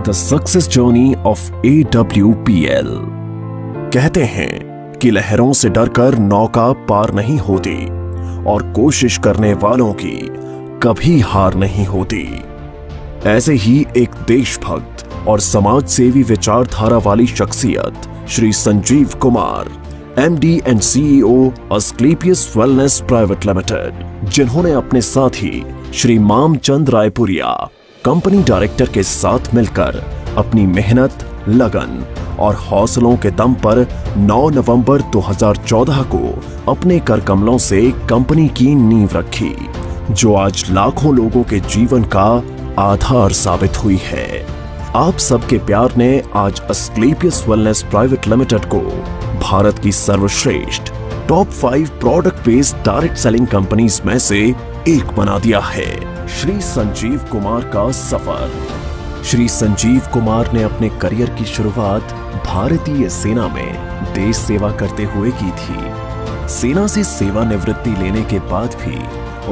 The success journey of AWPL। कहते हैं कि लहरों से डरकर नौका पार नहीं होती और कोशिश करने वालों की कभी हार नहीं होती। ऐसे ही एक देशभक्त और समाज सेवी विचारधारा वाली शख्सियत Shri Sanjeev Kumar, MD and CEO Asclepius wellness private limited, जिन्होंने अपने साथी श्री मामचंद रायपुरिया कंपनी डायरेक्टर के साथ मिलकर अपनी मेहनत, लगन और हौसलों के दम पर 9 नवंबर 2014 को अपने कर कमलों से कंपनी की नींव रखी, जो आज लाखों लोगों के जीवन का आधार साबित हुई है। आप सबके प्यार ने आज अस्क्लेपियस वेलनेस प्राइवेट लिमिटेड को भारत की सर्वश्रेष्ठ top 5 product based direct selling companies में से एक बना दिया है। श्री संजीव कुमार का सफर। श्री संजीव कुमार ने अपने करियर की शुरुआत भारतीय सेना में देश सेवा करते हुए की थी। सेना से सेवानिवृत्ति लेने के बाद भी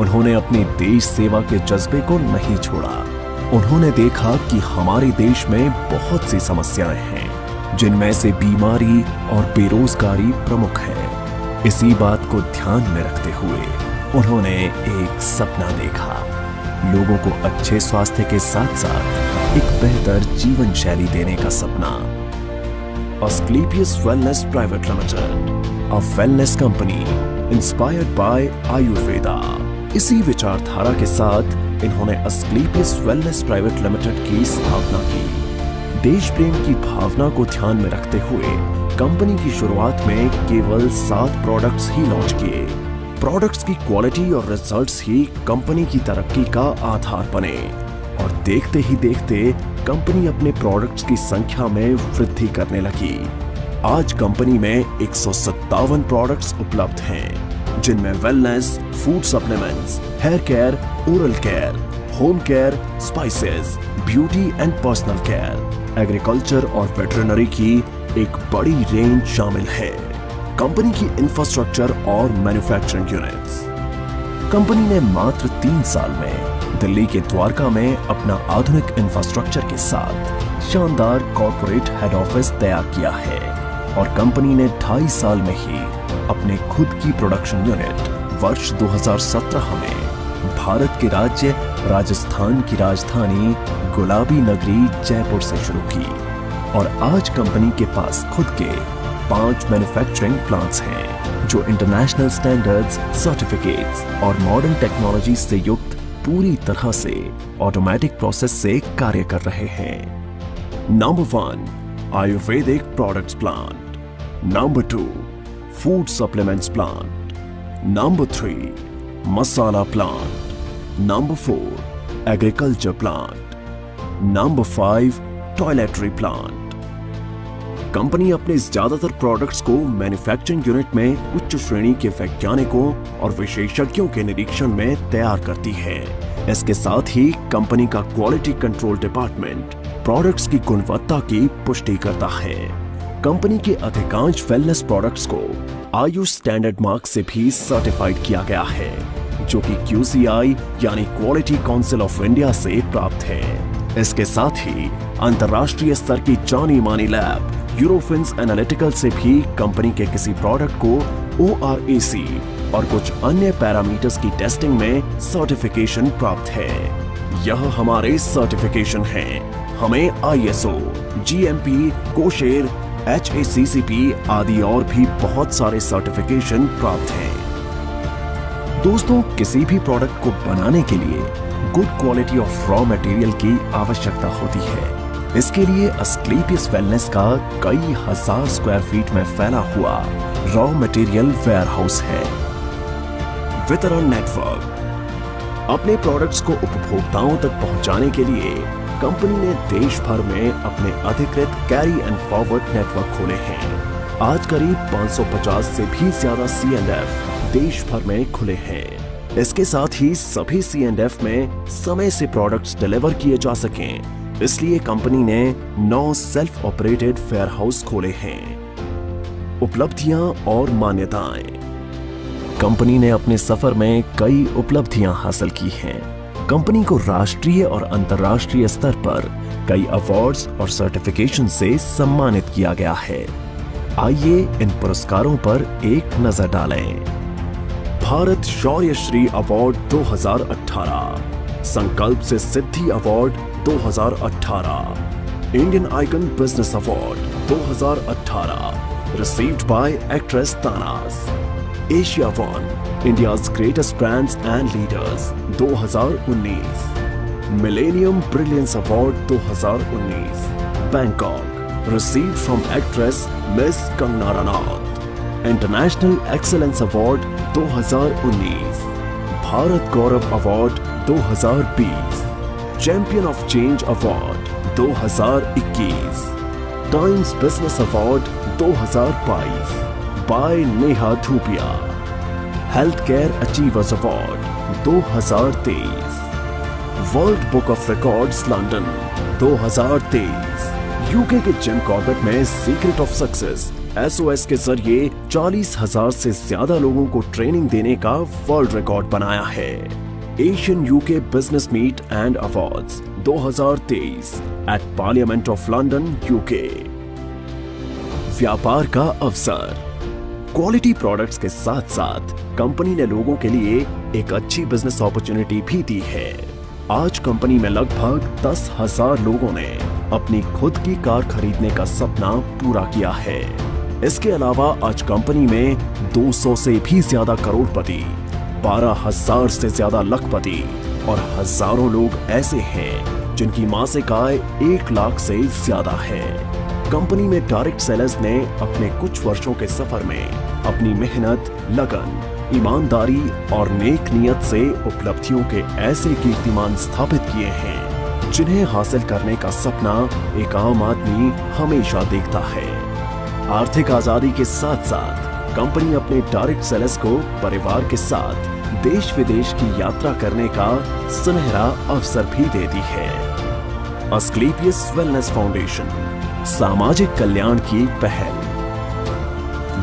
उन्होंने अपने देश सेवा के जज्बे को नहीं छोड़ा। उन्होंने देखा कि हमारे देश में बहुत सी समस्याएं हैं, जिनमें से बीमारी और बेरोजगारी प्रमुख है। इसी बात को ध्यान में रखते हुए उन्होंने एक सपना देखा, लोगों को अच्छे स्वास्थ्य के साथ साथ एक बेहतर जीवन शैली देने का सपना। Asclepius wellness private limited, a wellness company inspired by Ayurveda. इसी विचारधारा के साथ इन्होंने अस्क्लेपियस वेलनेस प्राइवेट लिमिटेड की स्थापना की। देश प्रेम की भावना को ध्यान में रखते हुए कंपनी की शुरुआत में केवल 7 प्रोडक्ट्स ही लॉन्च किए। प्रोडक्ट्स की क्वालिटी और रिजल्ट्स ही कंपनी की तरक्की का आधार बने और देखते ही देखते कंपनी अपने प्रोडक्ट्स की संख्या में वृद्धि करने लगी। आज कंपनी में 157 प्रोडक्ट्स उपलब्ध हैं, जिनमें wellness, food supplements, hair care, oral care, home care, spices, beauty and personal care, agriculture और वेटरनरी की एक बड़ी रेंज शामिल है। कंपनी की इंफ्रास्ट्रक्चर और मैन्युफैक्चरिंग यूनिट्स। कंपनी ने मात्र 3 साल में दिल्ली के द्वारका में अपना आधुनिक इंफ्रास्ट्रक्चर के साथ शानदार कॉर्पोरेट हेड ऑफिस तैयार किया है और कंपनी ने 2.5 साल में ही अपने खुद की प्रोडक्शन यूनिट वर्ष 2017 में भारत के राज्य राजस्थान की राजधानी गुलाबी नगरी जयपुर से शुरू की और आज कंपनी के पास खुद के 5 मैन्युफैक्चरिंग प्लांट्स हैं, जो इंटरनेशनल स्टैंडर्ड्स, सर्टिफिकेट्स और मॉडर्न टेक्नोलॉजी से युक्त पूरी तरह से ऑटोमेटिक प्रोसेस से कार्य कर रहे हैं। Number 1, Ayurvedic products plant. Number 2, food supplements plant. Number 3, masala plant. Number 4, agriculture plant. Number 5, toiletry plant. Company अपने ज्यादातर प्रोडक्ट्स को मैन्युफैक्चरिंग यूनिट में उच्च श्रेणी के वैज्ञानिकों और विशेषज्ञों के निरीक्षण में तैयार करती है। इसके साथ ही कंपनी का क्वालिटी कंट्रोल डिपार्टमेंट प्रोडक्ट्स की गुणवत्ता की पुष्टि करता है। कंपनी के अधिकांश वेलनेस प्रोडक्ट्स को आयुष स्टैंडर्ड मार्क से भी सर्टिफाइड किया गया है, जो कि QCI यानी क्वालिटी काउंसिल ऑफ इंडिया से प्राप्त है। इसके साथ ही अंतर्राष्ट्रीय स्तर की जानी मानी लैब यूरोफिन्स एनालिटिकल से भी कंपनी के किसी प्रोडक्ट को ORAC और कुछ अन्य पैरामीटर्स की टेस्टिंग में सर्टिफिकेशन प्राप्त है। यह हमारे सर्टिफिकेशन हैं। हमें ISO, GMP, कोशेर, HACCP आदि और भी बहुत सारे सर्टिफिकेशन प्राप्त हैं। दोस्तों, किसी भी प्रोडक्ट को बनाने के लिए good quality of raw material की आवश्यकता होती है। इसके लिए अस्क्लेपियस वेलनेस का कई हजार स्क्वायर फीट में फैला हुआ रॉ मटेरियल वेयरहाउस है। वितरण नेटवर्क। अपने प्रोडक्ट्स को उपभोक्ताओं तक पहुंचाने के लिए कंपनी ने देश भर में अपने अधिकृत कैरी एंड फॉरवर्ड नेटवर्क खोले हैं। आज करीब 550 से भी ज्यादा C&F देश भर में खुले हैं। इसके साथ ही सभी C&F में समय से प्रोडक्ट्स डिलीवर किए जा सकें, इसलिए कंपनी ने 9 सेल्फ ऑपरेटेड वेयरहाउस खोले हैं। उपलब्धियां और मान्यताएं। कंपनी ने अपने सफर में कई उपलब्धियां हासिल की हैं। कंपनी को राष्ट्रीय और अंतर्राष्ट्रीय स्तर पर कई अवार्ड्स और सर्टिफिकेशन से सम्मानित किया गया है। आइए इन पुरस्कारों पर एक नजर डालें। भारत शौर्य श्री अवार्ड 2018, संकल्प से Siddhi award 2018, Indian icon business award 2018 received by actress Tanaz, Asia one India's greatest brands and leaders 2019, millennium brilliance award 2019 Bangkok received from actress miss Kangana Ranaut, international excellence award 2019, Bharat Gaurav award 2020, champion of change award 2021, Times business award 2022 by Neha Dhupia, health care achievers award 2023, world book of records London 2023, UK के Jim Corbett में secret of success SOS के जरिए 40,000 से ज्यादा लोगों को training देने का वर्ल्ड रिकॉर्ड बनाया है। Asian UK business meet and awards 2023 at parliament of London UK. व्यापार का अवसर, क्वालिटी प्रोडक्ट्स के साथ साथ कंपनी ने लोगों के लिए एक अच्छी बिजनेस अपॉर्चुनिटी भी दी है। आज कंपनी में लगभग 10,000 लोगों ने अपनी खुद की कार खरीदने का सपना पूरा किया है। इसके अलावा आज कंपनी में 200 से भी ज्यादा करोड़पति, 12,000 से ज्यादा लखपति और हजारों लोग ऐसे हैं जिनकी मासिक आय 1 लाख से ज्यादा है। कंपनी में डायरेक्ट सेलर्स ने अपने कुछ वर्षों के सफर में अपनी मेहनत, लगन, ईमानदारी और नेक नियत से उपलब्धियों के ऐसे कीर्तिमान स्थापित किए हैं जिन्हें हासिल करने का सपना एक आम आदमी हमेशा देखता है। आर्थिक आजादी के साथ साथ कंपनी अपने डायरेक्ट सेलर्स को परिवार के साथ देश विदेश की यात्रा करने का सुनहरा अवसर भी देती है। अस्क्लेपियस वेलनेस फाउंडेशन, सामाजिक कल्याण की पहल।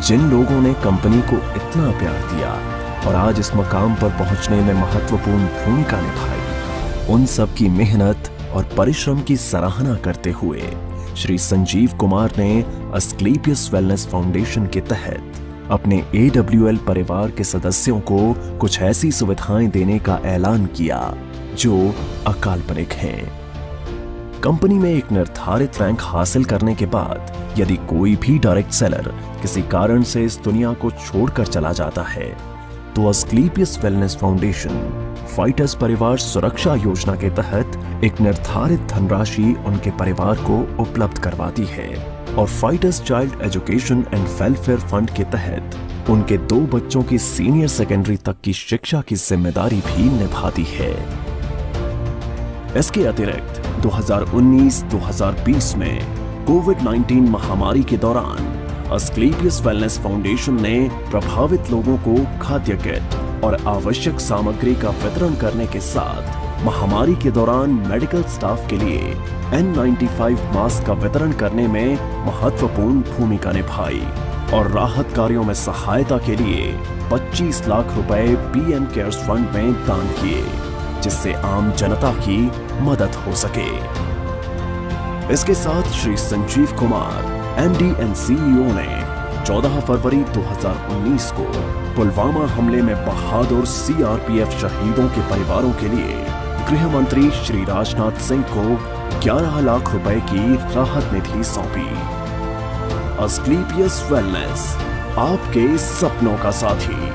जिन लोगों ने कंपनी को इतना प्यार दिया और आज इस मकाम पर पहुंचने में महत्वपूर्ण भूमिका निभाई, उन सब की मेहनत और परिश्रम की सराहना करते हुए श्री संजीव कुमार ने अस्क्लेपियस वेलनेस फाउंडेशन के तहत अपने AWL परिवार के सदस्यों को कुछ ऐसी सुविधाएं देने का ऐलान किया जो अकाल्पनिक हैं। कंपनी में एक निर्धारित रैंक हासिल करने के बाद यदि कोई भी डायरेक्ट सेलर किसी कारण से इस दुनिया को छोड़कर चला जाता है तो अस्क्लेपियस वेलनेस फाउंडेशन फाइटर्स परिवार सुरक्षा योजना के तहत एक निर्धारित धनराशि उनके परिवार को उपलब्ध करवाती है और fighters child education and welfare fund के तहत उनके 2 बच्चों की सीनियर सेकेंडरी तक की शिक्षा की जिम्मेदारी भी निभाती है। इसके अतिरिक्त 2019-2020 में कोविड-19 महामारी के दौरान अस्क्लेपियस वेलनेस फाउंडेशन ने प्रभावित लोगों को खाद्य किट और आवश्यक सामग्री का वितरण करने के साथ महामारी के दौरान मेडिकल स्टाफ के लिए N95 मास्क का वितरण करने में महत्वपूर्ण भूमिका निभाई और राहत कार्यों में सहायता के लिए 25 लाख रुपए PM केयर्स फंड में दान किए, जिससे आम जनता की मदद हो सके। इसके साथ Shri Sanjeev Kumar MD and CEO ने 14 फरवरी 2019 को पुलवामा हमले में बहादुर CRPF शहीदों के परिवारों के लिए गृह मंत्री श्री राजनाथ सिंह को 11 लाख रुपए की राहत निधि सौंपी। अस्क्लेपियस वेलनेस, आपके सपनों का साथी।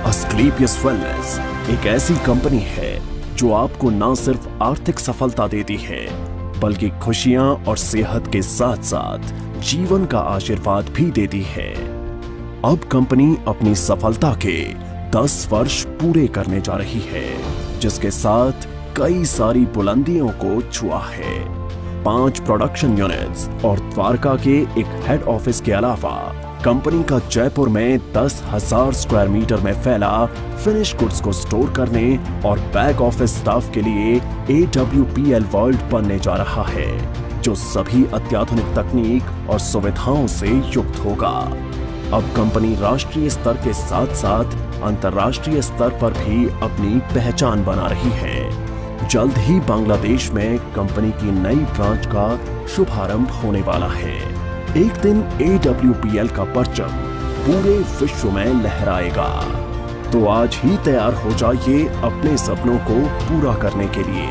अस्क्लेपियस वेलनेस एक ऐसी कंपनी है जो आपको न सिर्फ आर्थिक सफलता देती है बल्कि खुशियां और सेहत के साथ साथ जीवन का आशीर्वाद भी देती है। अब कंपनी अपनी सफलता के 10 वर्ष पूरे करने जा रही है, जिसके साथ कई सारी बुलंदियों को छुआ है। 5 प्रोडक्शन यूनिट्स और द्वारका के एक हेड ऑफिस के अलावा कंपनी का जयपुर में 10,000 स्क्वायर मीटर में फैला फिनिश गुड्स को स्टोर करने और बैक ऑफिस स्टाफ के लिए AWPL वर्ल्ड बनने जा रहा है, जो सभी अत्याधुनिक तकनीक और सुविधाओं से युक्त होगा। अब कंपनी राष्ट्रीय स्तर के साथ साथ अंतर्राष्ट्रीय स्तर पर भी अपनी पहचान बना रही है। जल्द ही बांग्लादेश में कंपनी की नई ब्रांच का शुभारंभ होने वाला है। एक दिन AWPL का परचम पूरे विश्व में लहराएगा। तो आज ही तैयार हो जाइए अपने सपनों को पूरा करने के लिए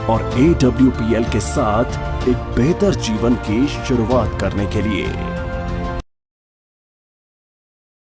और AWPL के साथ एक बेहतर जीवन की शुरुआत करने के लिए।